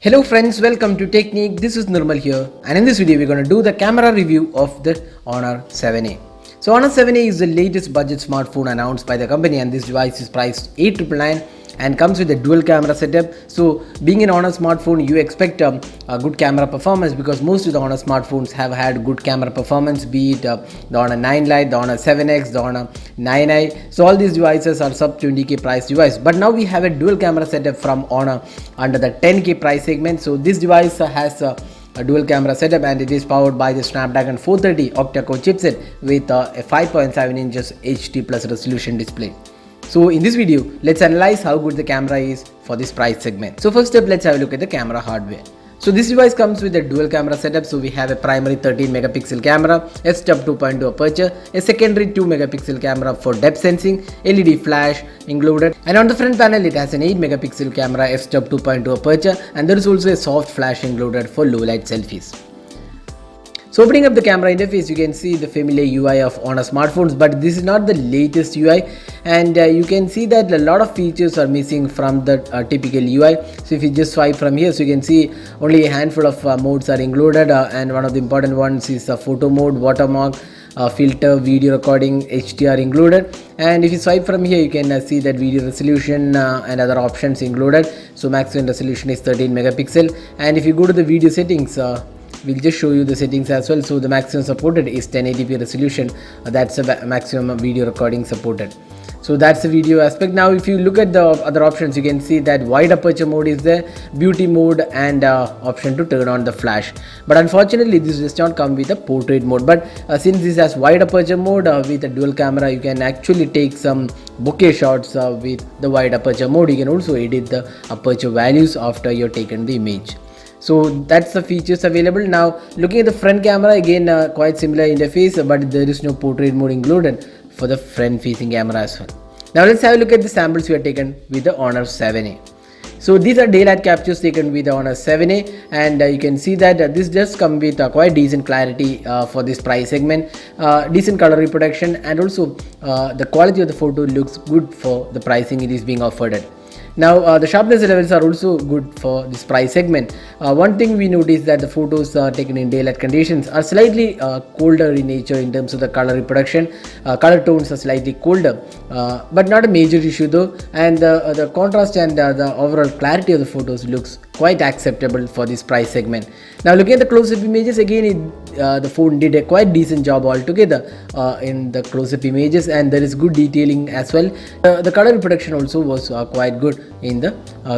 Hello friends, welcome to Technique. This is Nirmal here, and in this video we're going to do the camera review of the Honor 7A. So Honor 7A is the latest budget smartphone announced by the company, and this device is priced 899 and comes with a dual camera setup. So being an Honor smartphone, you expect a good camera performance because most of the Honor smartphones have had good camera performance, be it the Honor 9 Lite, the Honor 7X, the Honor 9i. So all these devices are sub 20k price device, but now we have a dual camera setup from Honor under the 10k price segment. So this device has a dual camera setup, and it is powered by the Snapdragon 430 octa-core chipset with a 5.7 inches HD plus resolution display. So in this video, let's analyze how good the camera is for this price segment. So first up, let's have a look at the camera hardware. So this device comes with a dual camera setup. So we have a primary 13 megapixel camera, f-stop 2.2 aperture, a secondary 2 megapixel camera for depth sensing, LED flash included, and on the front panel it has an 8 megapixel camera, f-stop 2.2 aperture, and there is also a soft flash included for low light selfies. So opening up the camera interface, you can see the familiar UI of Honor smartphones, but this is not the latest UI, and you can see that a lot of features are missing from the typical UI. So if you just swipe from here, so you can see only a handful of modes are included, and one of the important ones is the photo mode, watermark, filter, video recording, HDR included. And if you swipe from here, you can see that video resolution and other options included. So maximum resolution is 13 megapixel, and if you go to the video settings, we'll just show you the settings as well. So the maximum supported is 1080p resolution. That's the maximum video recording supported. So that's the video aspect. Now if you look at the other options, you can see that wide aperture mode is there, beauty mode, and option to turn on the flash. But unfortunately this does not come with a portrait mode. But since this has wide aperture mode with a dual camera, you can actually take some bokeh shots with the wide aperture mode. You can also edit the aperture values after you've taken the image. So that's the features available. Now looking at the front camera, again quite similar interface, but there is no portrait mode included for the front facing camera as well. Now let's have a look at the samples we have taken with the Honor 7A. So these are daylight captures taken with the Honor 7A, and you can see that this does come with quite decent clarity for this price segment, decent color reproduction, and also the quality of the photo looks good for the pricing it is being offered at. Now the sharpness levels are also good for this price segment. One thing we noticed that the photos taken in daylight conditions are slightly colder in nature in terms of the color reproduction. Color tones are slightly colder, but not a major issue though, and the contrast and the overall clarity of the photos looks quite acceptable for this price segment. Now looking at the close-up images, again the phone did a quite decent job altogether in the close-up images, and there is good detailing as well. The color reproduction also was quite good in the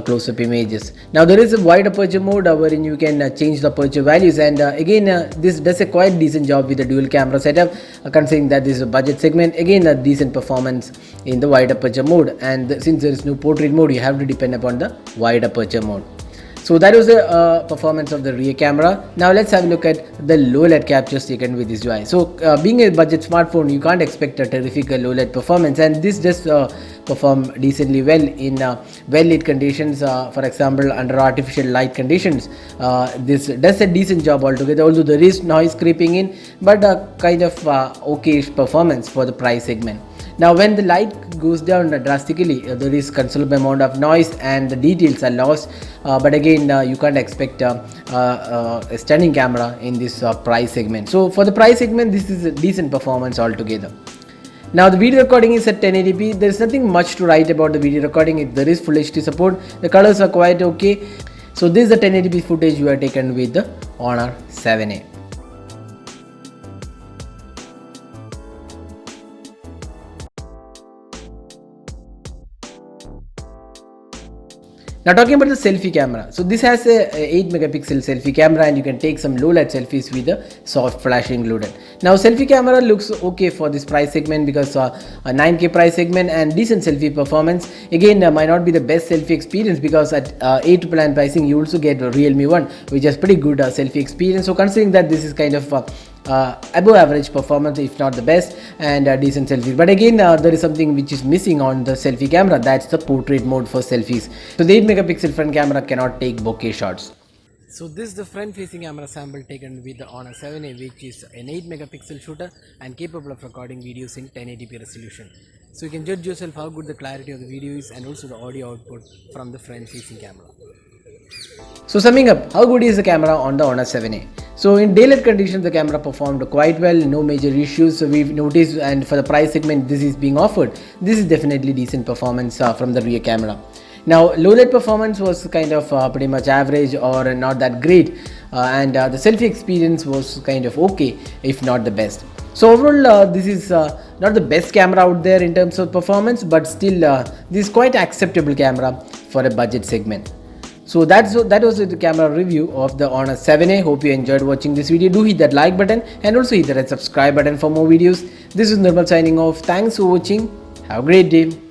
close-up images. Now there is a wide aperture mode wherein you can change the aperture values, and again this does a quite decent job with the dual camera setup, considering that this is a budget segment. Again a decent performance in the wide aperture mode, and since there is no portrait mode, you have to depend upon the wide aperture mode. So that was the performance of the rear camera. Now let's have a look at the low light captures taken with this device. So being a budget smartphone, you can't expect a terrific low light performance, and this does perform decently well in well lit conditions. For example, under artificial light conditions, this does a decent job altogether, although there is noise creeping in, but kind of okayish performance for the price segment. Now when the light goes down drastically, there is considerable amount of noise and the details are lost, but again you can't expect a stunning camera in this price segment. So for the price segment, this is a decent performance altogether. Now the video recording is at 1080p. There is nothing much to write about the video recording. There is full HD support. The colors are quite okay. So this is the 1080p footage you are taken with the Honor 7A. Now talking about the selfie camera, so this has a 8 megapixel selfie camera, and you can take some low light selfies with a soft flash included. Now selfie camera looks okay for this price segment because a 9k price segment and decent selfie performance. Again might not be the best selfie experience because at 899 pricing you also get a Realme 1, which has pretty good selfie experience. So considering that this is kind of above average performance, if not the best, and decent selfies. But again there is something which is missing on the selfie camera, that's the portrait mode for selfies. So the 8 megapixel front camera cannot take bokeh shots. So this is the front facing camera sample taken with the Honor 7A, which is an 8 megapixel shooter and capable of recording videos in 1080p resolution. So you can judge yourself how good the clarity of the video is and also the audio output from the front facing camera. So summing up, how good is the camera on the Honor 7A? So in daylight conditions, the camera performed quite well, no major issues. So we've noticed, and for the price segment this is being offered, this is definitely decent performance from the rear camera. Now low light performance was kind of pretty much average or not that great, and the selfie experience was kind of okay, if not the best. So overall, this is not the best camera out there in terms of performance, but still this is quite acceptable camera for a budget segment. So that was the camera review of the Honor 7A. Hope you enjoyed watching this video. Do hit that like button and also hit that subscribe button for more videos. This is Nirmal signing off. Thanks for watching. Have a great day.